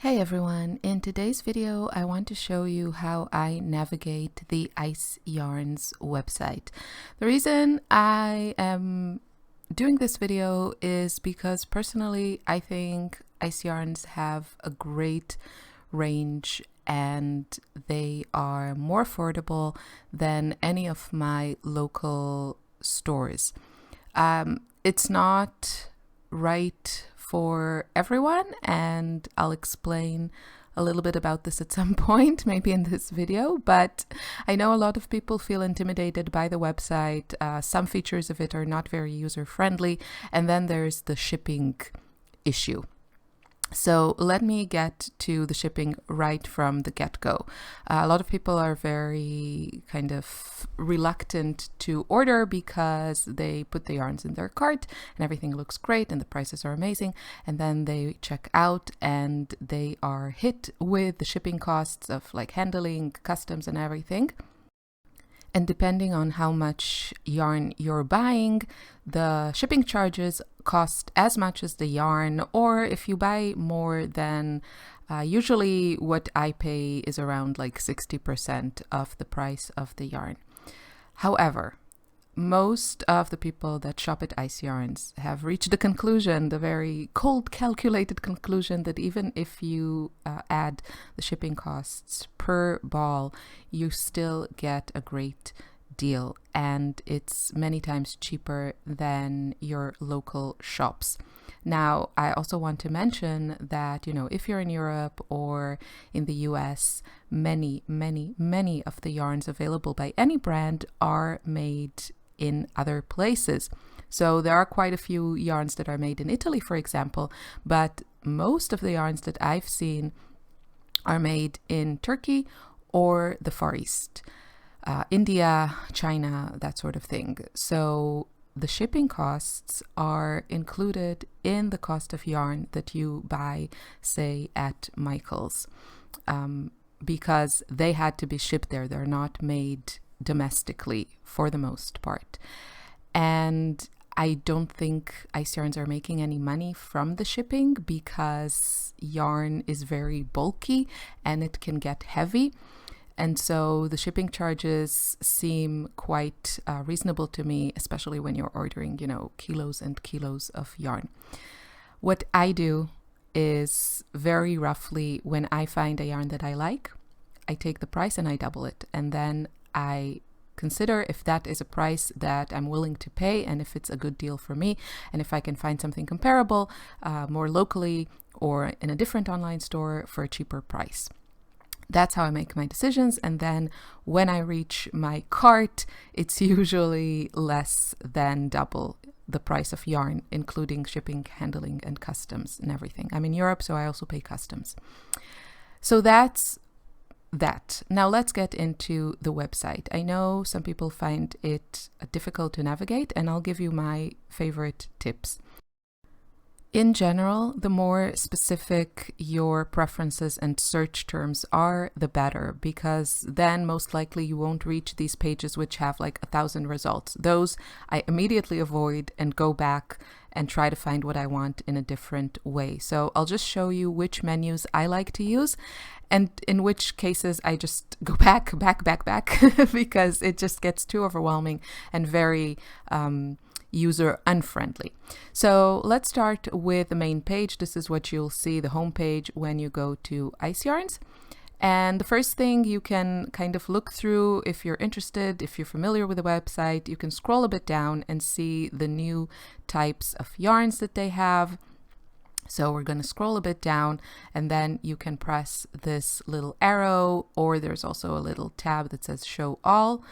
Hey everyone, in today's video I want to show you how I navigate the Ice Yarns website. The reason I am doing this video is because personally I think Ice Yarns have a great range and they are more affordable than any of my local stores. It's not right for everyone, and I'll explain a little bit about this at some point, maybe in this video, but I know a lot of people feel intimidated by the website. Some features of it are not very user-friendly, and then there's the shipping issue. So let me get to the shipping right from the get-go. A lot of people are very kind of reluctant to order because they put the yarns in their cart and everything looks great and the prices are amazing, and then they check out and they are hit with the shipping costs of like handling, customs and everything. And depending on how much yarn you're buying, the shipping charges cost as much as the yarn, or if you buy more than, usually what I pay is around like 60% of the price of the yarn. However, most of the people that shop at Ice Yarns have reached the conclusion, the very cold calculated conclusion, that even if you add the shipping costs per ball, you still get a great deal, and it's many times cheaper than your local shops. Now, I also want to mention that, you know, if you're in Europe or in the US, many of the yarns available by any brand are made in other places. So there are quite a few yarns that are made in Italy, for example, but most of the yarns that I've seen are made in Turkey or the Far East, India, China, that sort of thing. So the shipping costs are included in the cost of yarn that you buy, say, at Michael's, because they had to be shipped there. They're not made domestically for the most part. And I don't think Ice Yarns are making any money from the shipping because yarn is very bulky and it can get heavy. And so the shipping charges seem quite reasonable to me, especially when you're ordering, you know, kilos and kilos of yarn. What I do is very roughly, when I find a yarn that I like, I take the price and I double it. And then I consider if that is a price that I'm willing to pay and if it's a good deal for me, and if I can find something comparable more locally or in a different online store for a cheaper price. That's how I make my decisions, and then when I reach my cart, it's usually less than double the price of yarn, including shipping, handling, and customs and everything. I'm in Europe, so I also pay customs. So that's that. Now let's get into the website. I know some people find it difficult to navigate, and I'll give you my favorite tips. In general, the more specific your preferences and search terms are, the better, because then most likely you won't reach these pages which have like 1,000 results. Those I immediately avoid and go back and try to find what I want in a different way. So I'll just show you which menus I like to use, and in which cases I just go back, because it just gets too overwhelming and very user unfriendly. So let's start with the main page. This is what you'll see, the home page, when you go to Ice Yarns. And the first thing you can kind of look through, if you're interested, if you're familiar with the website, you can scroll a bit down and see the new types of yarns that they have. So we're going to scroll a bit down, and then you can press this little arrow, or there's also a little tab that says show all,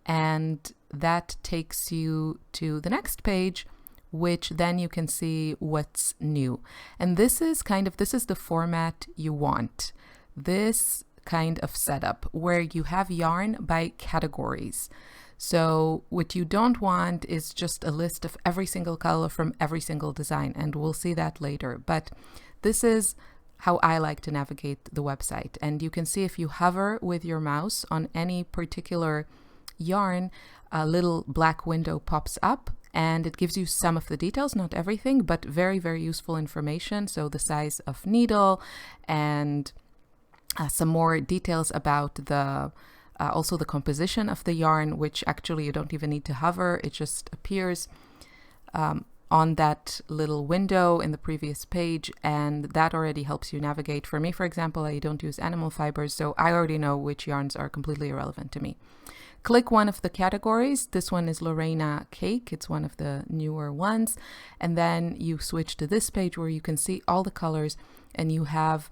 and that takes you to the next page, which then you can see what's new. And this is the format you want. This kind of setup where you have yarn by categories. So what you don't want is just a list of every single color from every single design, and we'll see that later. But this is how I like to navigate the website. And you can see if you hover with your mouse on any particular yarn, a little black window pops up and it gives you some of the details, not everything, but very, very useful information. So the size of needle and some more details about the also the composition of the yarn, which actually you don't even need to hover. It just appears on that little window in the previous page, and that already helps you navigate. For me, for example, I don't use animal fibers, so I already know which yarns are completely irrelevant to me. Click one of the categories. This one is Lorena Cake. It's one of the newer ones. And then you switch to this page where you can see all the colors, and you have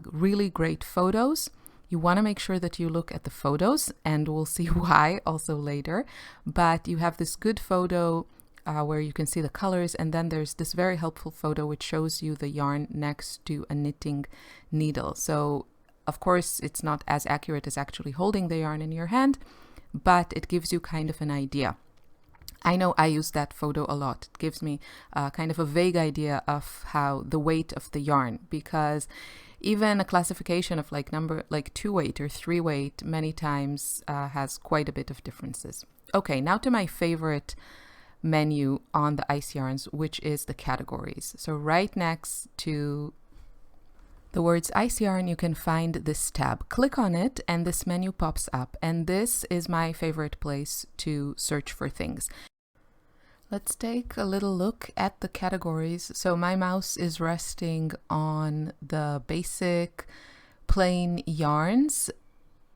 really great photos. You want to make sure that you look at the photos, and we'll see why also later. But you have this good photo where you can see the colors, and then there's this very helpful photo which shows you the yarn next to a knitting needle. So of course it's not as accurate as actually holding the yarn in your hand, but it gives you kind of an idea. I know I use that photo a lot. It gives me kind of a vague idea of how the weight of the yarn, because even a classification of like 2 weight or 3 weight many times has quite a bit of differences. Okay, now to my favorite menu on the ice yarns, which is the categories. So right next to the words ice yarn, you can find this tab. Click on it and this menu pops up, and this is my favorite place to search for things. Let's take a little look at the categories. So my mouse is resting on the basic plain yarns,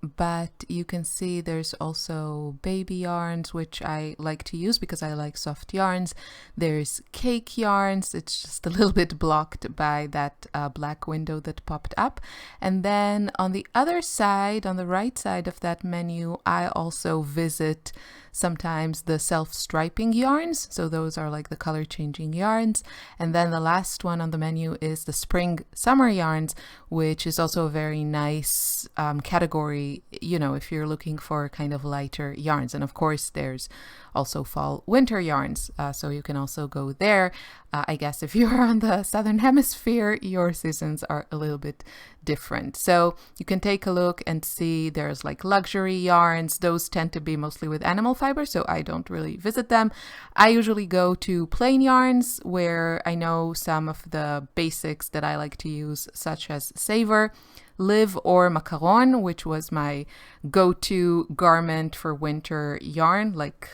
but you can see there's also baby yarns, which I like to use because I like soft yarns. There's cake yarns. It's just a little bit blocked by that black window that popped up. And then on the other side, on the right side of that menu, I also visit sometimes the self-striping yarns. So those are like the color changing yarns. And then the last one on the menu is the spring summer yarns, which is also a very nice category, you know, if you're looking for kind of lighter yarns. And of course there's also fall winter yarns, so you can also go there. I guess if you're on the southern hemisphere, your seasons are a little bit different. So you can take a look and see there's like luxury yarns. Those tend to be mostly with animal fiber, so I don't really visit them. I usually go to plain yarns where I know some of the basics that I like to use, such as Saver, Live, or Macaron, which was my go-to garment for winter yarn, like,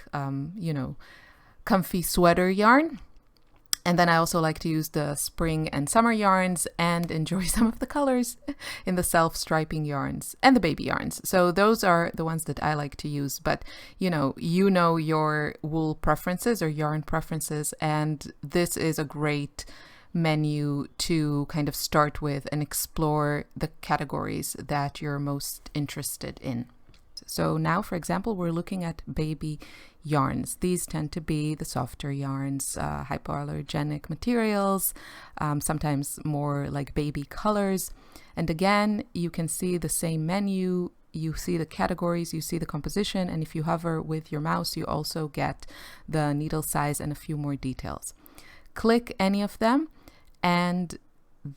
you know, comfy sweater yarn. And then I also like to use the spring and summer yarns and enjoy some of the colors in the self-striping yarns and the baby yarns. So those are the ones that I like to use. But you know your wool preferences or yarn preferences, and this is a great menu to kind of start with and explore the categories that you're most interested in. So now, for example, we're looking at baby yarns. These tend to be the softer yarns, hypoallergenic materials, sometimes more like baby colors. And again, you can see the same menu. You see the categories, you see the composition, and if you hover with your mouse, you also get the needle size and a few more details. Click any of them, and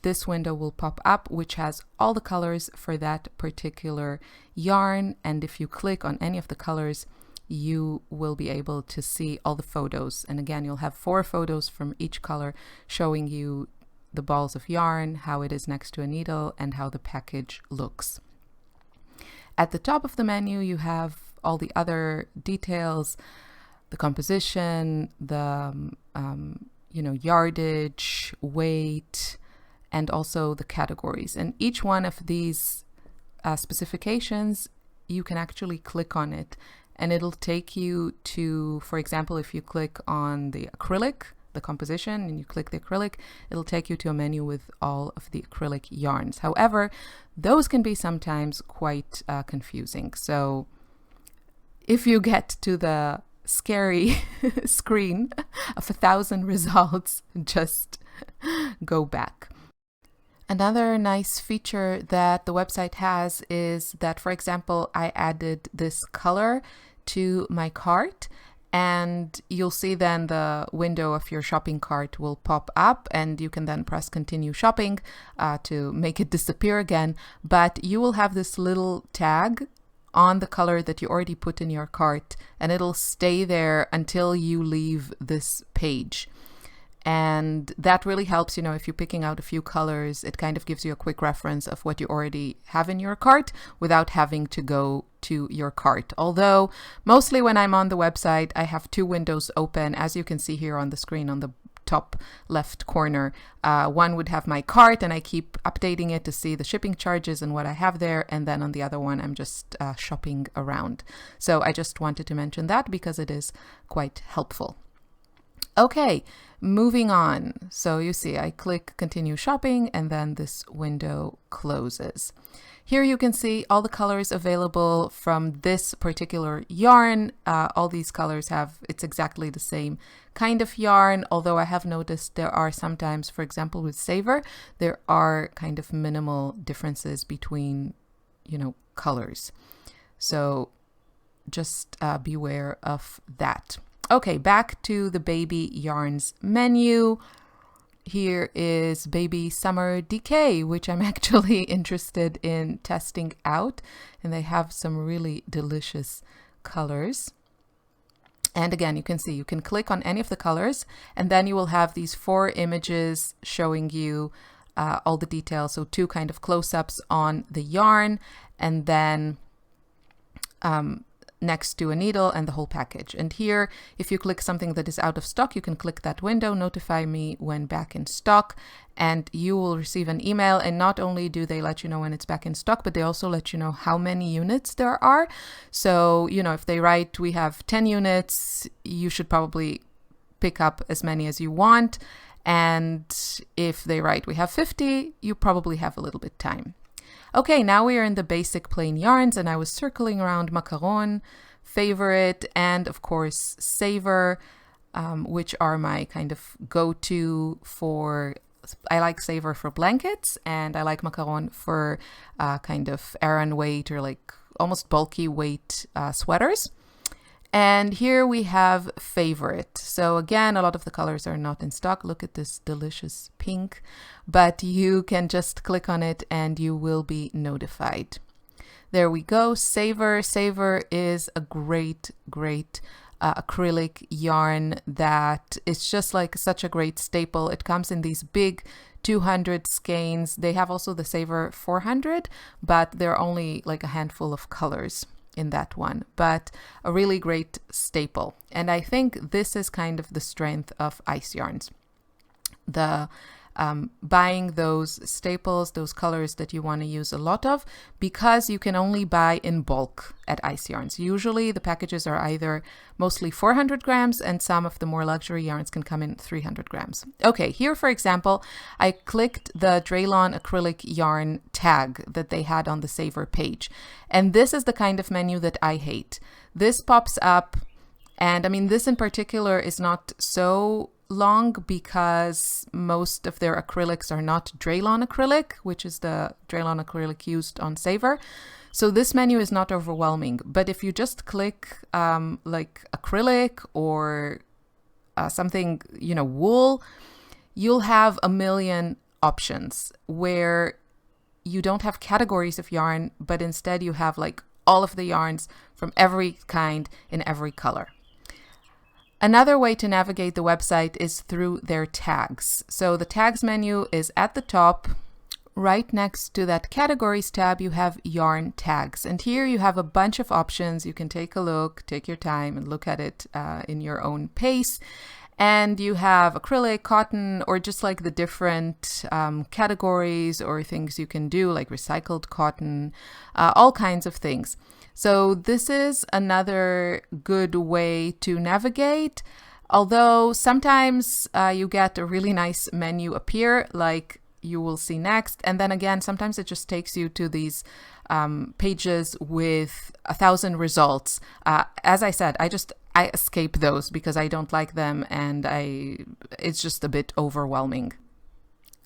this window will pop up, which has all the colors for that particular yarn. And if you click on any of the colors, you will be able to see all the photos. And again, you'll have 4 photos from each color showing you the balls of yarn, how it is next to a needle, and how the package looks. At the top of the menu, you have all the other details, the composition, the yardage, weight, and also the categories. And each one of these specifications, you can actually click on it, and it'll take you to, for example, if you click on the acrylic, the composition, and you click the acrylic, it'll take you to a menu with all of the acrylic yarns. However, those can be sometimes quite confusing. So if you get to the scary screen of 1,000 results, just go back. Another nice feature that the website has is that, for example, I added this color to my cart, and you'll see then the window of your shopping cart will pop up, and you can then press continue shopping to make it disappear again. But you will have this little tag on the color that you already put in your cart, and it'll stay there until you leave this page. And that really helps, you know, if you're picking out a few colors, it kind of gives you a quick reference of what you already have in your cart without having to go to your cart. Although mostly when I'm on the website, I have two windows open, as you can see here on the screen on the top left corner. One would have my cart, and I keep updating it to see the shipping charges and what I have there, and then on the other one I'm just shopping around. So I just wanted to mention that because it is quite helpful. Okay, moving on. So you see I click continue shopping, and then this window closes. Here you can see all the colors available from this particular yarn. All these colors have, it's exactly the same kind of yarn, although I have noticed there are sometimes, for example with Saver, there are kind of minimal differences between, you know, colors. So just beware of that. Okay, back to the baby yarns menu. Here is Baby Summer Decay, which I'm actually interested in testing out. And they have some really delicious colors. And again, you can see, you can click on any of the colors, and then you will have these 4 images showing you all the details. So 2 kind of close-ups on the yarn, and then next to a needle and the whole package. And here, if you click something that is out of stock, you can click that window, notify me when back in stock, and you will receive an email. And not only do they let you know when it's back in stock, but they also let you know how many units there are. So, you know, if they write, we have 10 units, you should probably pick up as many as you want. And if they write, we have 50, you probably have a little bit time. Okay, now we are in the basic plain yarns, and I was circling around Macaron, Favorite, and of course Saver, which are my kind of go-to for, I like Saver for blankets, and I like Macaron for kind of Aran weight or like almost bulky weight sweaters. And here we have Favorite. So again, a lot of the colors are not in stock. Look at this delicious pink, but you can just click on it and you will be notified. There we go. Saver. Saver is a great acrylic yarn that is just like such a great staple. It comes in these big 200 skeins. They have also the Saver 400, but there are only like a handful of colors in that one, but a really great staple. And I think this is kind of the strength of ice yarns. The buying those staples, those colors that you want to use a lot of, because you can only buy in bulk at Ice Yarns. Usually the packages are either mostly 400 grams, and some of the more luxury yarns can come in 300 grams. Okay, here for example, I clicked the Draylon acrylic yarn tag that they had on the Saver page. And this is the kind of menu that I hate. This pops up, and I mean, this in particular is not so long because most of their acrylics are not Draylon acrylic, which is the Draylon acrylic used on Saver. So this menu is not overwhelming, but if you just click like acrylic or something, you know, wool, you'll have a million options where you don't have categories of yarn, but instead you have like all of the yarns from every kind in every color. Another way to navigate the website is through their tags. So the tags menu is at the top. Right next to that categories tab, you have yarn tags. And here you have a bunch of options. You can take a look, take your time and look at it in your own pace. And you have acrylic, cotton, or just like the different categories or things you can do, like recycled cotton, all kinds of things. So this is another good way to navigate, although sometimes you get a really nice menu appear, like you will see next. And then again, sometimes it just takes you to these pages with 1,000 results. As I said, I escape those because I don't like them, and it's just a bit overwhelming.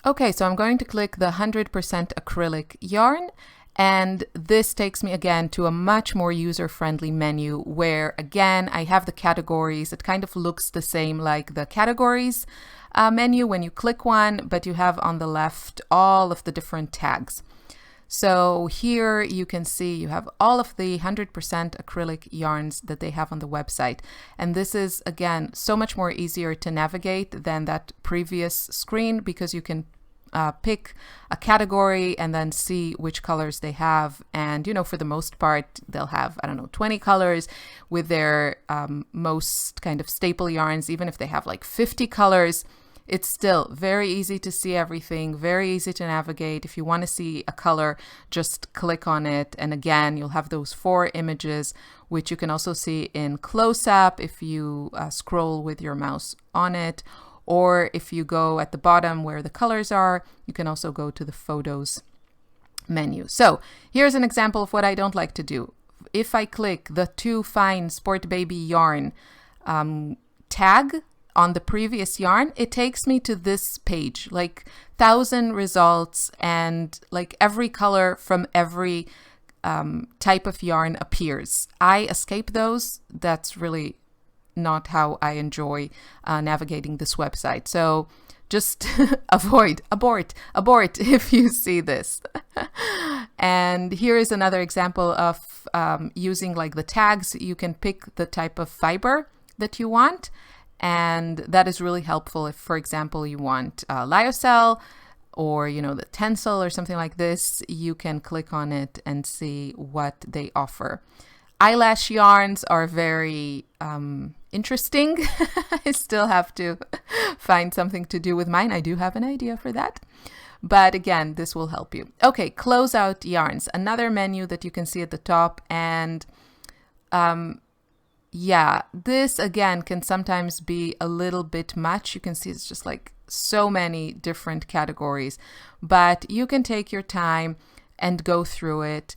Okay, so I'm going to click the 100% acrylic yarn. And this takes me again to a much more user-friendly menu where, again, I have the categories. It kind of looks the same like the categories menu when you click one, but you have on the left all of the different tags. So here you can see you have all of the 100% acrylic yarns that they have on the website. And this is, again, so much more easier to navigate than that previous screen, because you can pick a category and then see which colors they have. And, you know, for the most part, they'll have, I don't know, 20 colors with their most kind of staple yarns. Even if they have like 50 colors, it's still very easy to see everything, very easy to navigate. If you want to see a color, just click on it. And again, you'll have those 4 images, which you can also see in close-up if you scroll with your mouse on it. Or if you go at the bottom where the colors are, you can also go to the photos menu. So here's an example of what I don't like to do. If I click the Too Fine Sport Baby Yarn tag on the previous yarn, it takes me to this page, like 1,000 results, and like every color from every type of yarn appears. I escape those. That's really not how I enjoy navigating this website. So just abort if you see this. And here is another example of using like the tags. You can pick the type of fiber that you want. And that is really helpful if, for example, you want lyocell or, you know, the tencel or something like this. You can click on it and see what they offer. Eyelash yarns are very interesting. I still have to find something to do with mine. I do have an idea for that. But again, this will help you. Okay, closeout yarns, another menu that you can see at the top. And yeah, this again can sometimes be a little bit much. You can see it's just like so many different categories, but you can take your time and go through it.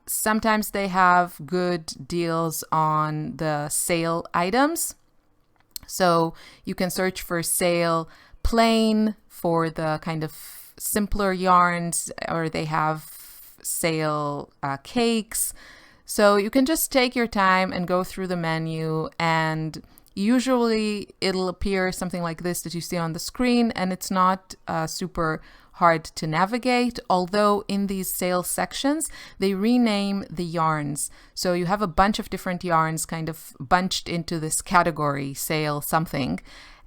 Sometimes they have good deals on the sale items. So you can search for sale plain for the kind of simpler yarns, or they have sale cakes. So you can just take your time and go through the menu, and usually it'll appear something like this that you see on the screen, and it's not super hard to navigate, although in these sale sections, they rename the yarns. So you have a bunch of different yarns kind of bunched into this category, sale something,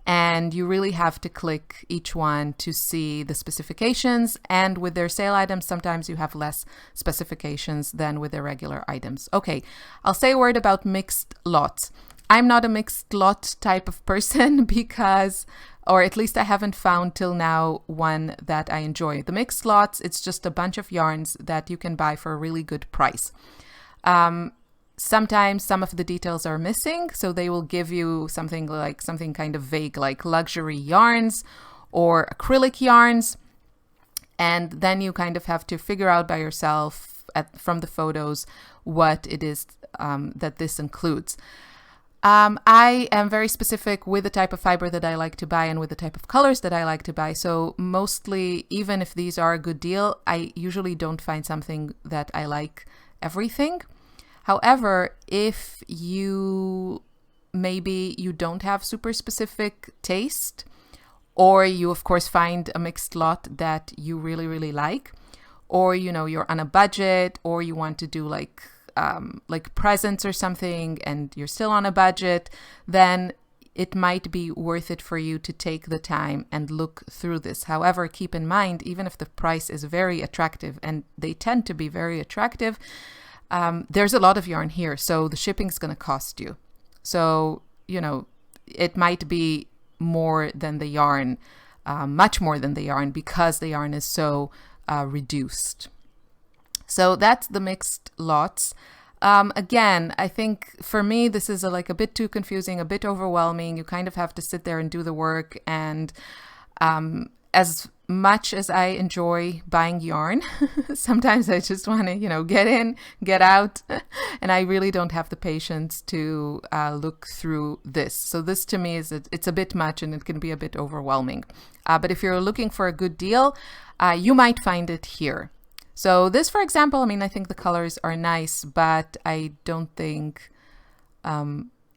and you really have to click each one to see the specifications. And with their sale items, sometimes you have less specifications than with their regular items. Okay, I'll say a word about mixed lots. I'm not a mixed lot type of person because, or at least I haven't found till now one that I enjoy. The mixed lots, it's just a bunch of yarns that you can buy for a really good price. Sometimes some of the details are missing, so they will give you something kind of vague, like luxury yarns or acrylic yarns. And then you kind of have to figure out by yourself from the photos what it is that this includes. I am very specific with the type of fiber that I like to buy and with the type of colors that I like to buy. So mostly, even if these are a good deal, I usually don't find something that I like everything. However, if you maybe you don't have super specific taste, or you of course find a mixed lot that you really, really like, or you know you're on a budget, or you want to do like presents or something and you're still on a budget, then it might be worth it for you to take the time and look through this. However, keep in mind, even if the price is very attractive, and they tend to be very attractive, there's a lot of yarn here, so the shipping is going to cost you. So, you know, it might be more than the yarn, much more than the yarn, because the yarn is so reduced. So that's the mixed lots. Again, I think for me, this is a bit too confusing, a bit overwhelming. You kind of have to sit there and do the work. And as much as I enjoy buying yarn, sometimes I just want to, you know, get in, get out, and I really don't have the patience to look through this. So this to me it's a bit much, and it can be a bit overwhelming. But if you're looking for a good deal, you might find it here. So this, for example, I mean, I think the colors are nice, but I don't think,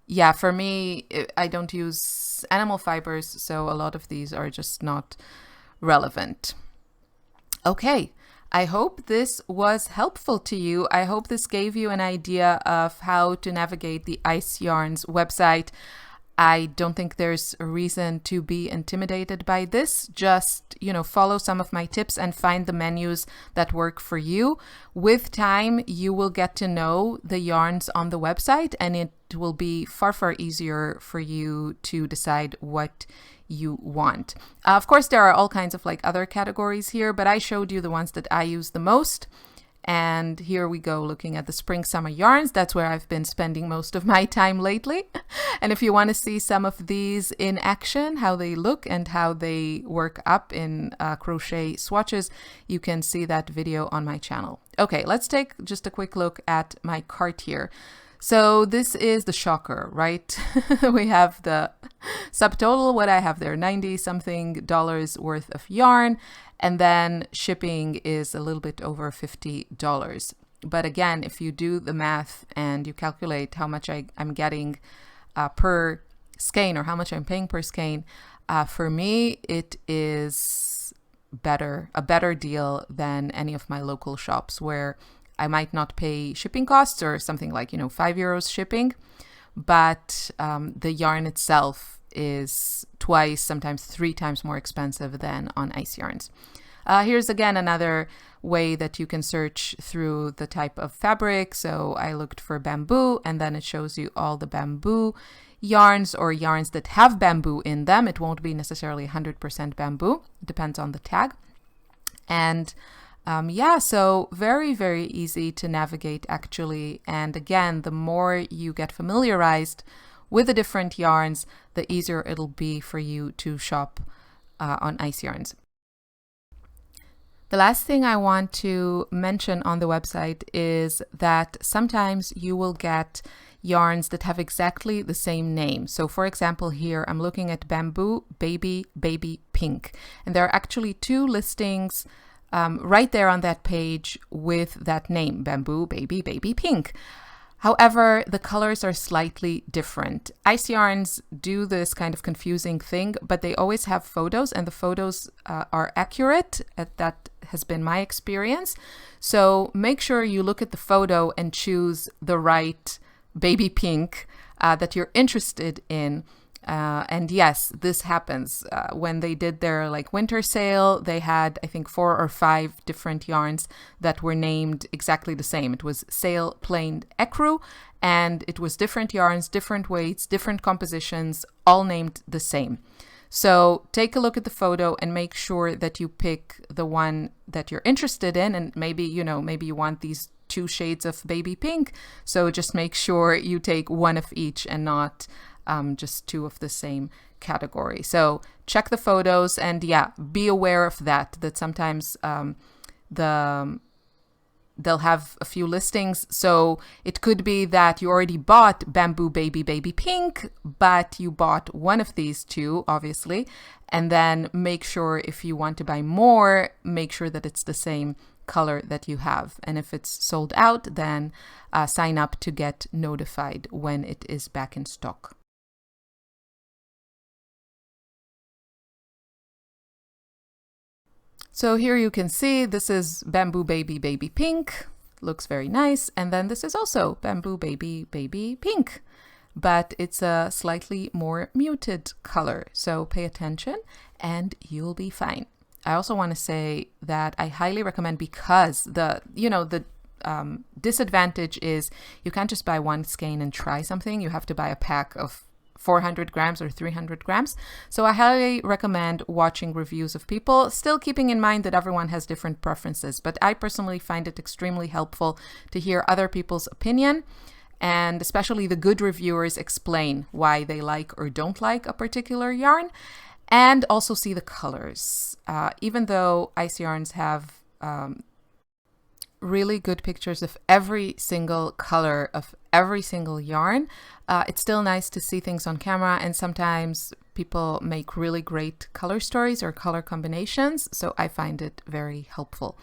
yeah, for me, I don't use animal fibers, so a lot of these are just not relevant. Okay, I hope this was helpful to you. I hope this gave you an idea of how to navigate the Ice Yarns website. I don't think there's a reason to be intimidated by this. Just, follow some of my tips and find the menus that work for you. With time, you will get to know the yarns on the website, and it will be far, far easier for you to decide what you want. Of course, there are all kinds of other categories here, but I showed you the ones that I use the most. And here we go, looking at the spring summer yarns. That's where I've been spending most of my time lately. And if you want to see some of these in action, how they look and how they work up in crochet swatches, you can see that video on my channel. Okay, let's take just a quick look at my cart here. So this is the shocker, right? We have the subtotal, what I have there, $90 something worth of yarn. And then shipping is a little bit over $50. But again, if you do the math and you calculate how much I'm getting per skein, or how much I'm paying per skein, for me, it is a better deal than any of my local shops, where I might not pay shipping costs, or something like, €5 shipping, but the yarn itself is twice, sometimes 3 times more expensive than on Ice Yarns. Here's again another way that you can search through the type of fabric. So I looked for bamboo, and then it shows you all the bamboo yarns, or yarns that have bamboo in them. It won't be necessarily 100% bamboo. It depends on the tag. And so very, very easy to navigate actually. And again, the more you get familiarized with the different yarns, the easier it'll be for you to shop on Ice Yarns. The last thing I want to mention on the website is that sometimes you will get yarns that have exactly the same name. So for example, here I'm looking at Bamboo Baby Pink, and there are actually 2 listings right there on that page with that name, Bamboo Baby Pink. However, the colors are slightly different. Ice Yarns do this kind of confusing thing, but they always have photos, and the photos are accurate. That has been my experience. So make sure you look at the photo and choose the right baby pink that you're interested in. And yes, this happens. When they did their winter sale, they had, I think, 4 or 5 different yarns that were named exactly the same. It was Sail Plain Ecru, and it was different yarns, different weights, different compositions, all named the same. So take a look at the photo and make sure that you pick the one that you're interested in. And maybe you want these 2 shades of baby pink. So just make sure you take one of each and not just 2 of the same category. So check the photos, and be aware of that sometimes they'll have a few listings. So it could be that you already bought Bamboo Baby Pink, but you bought one of these 2, obviously. And then make sure, if you want to buy more, make sure that it's the same color that you have. And if it's sold out, then sign up to get notified when it is back in stock. So here you can see this is Bamboo Baby Pink, looks very nice. And then this is also Bamboo Baby Pink, but it's a slightly more muted color. So pay attention and you'll be fine. I also want to say that I highly recommend, because the disadvantage is you can't just buy one skein and try something. You have to buy a pack of 400 grams or 300 grams. So I highly recommend watching reviews of people, still keeping in mind that everyone has different preferences. But I personally find it extremely helpful to hear other people's opinion, and especially the good reviewers explain why they like or don't like a particular yarn, and also see the colors. Even though Ice Yarns have really good pictures of every single color of every single yarn, it's still nice to see things on camera, and sometimes people make really great color stories or color combinations, so I find it very helpful.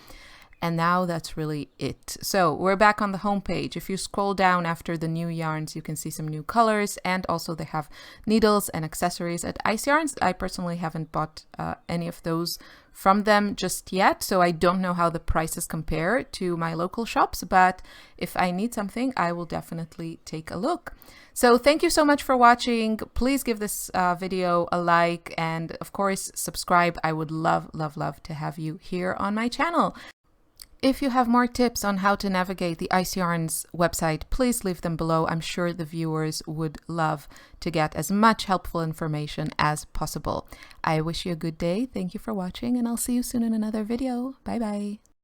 And now that's really it. So we're back on the home page. If you scroll down after the new yarns, you can see some new colors, and also they have needles and accessories at Ice Yarns. I personally haven't bought any of those from them just yet, so I don't know how the prices compare to my local shops, but if I need something, I will definitely take a look. So thank you so much for watching. Please give this video a like, and of course subscribe. I would love to have you here on my channel. If you have more tips on how to navigate the Ice Yarns website, please leave them below. I'm sure the viewers would love to get as much helpful information as possible. I wish you a good day. Thank you for watching, and I'll see you soon in another video. Bye bye.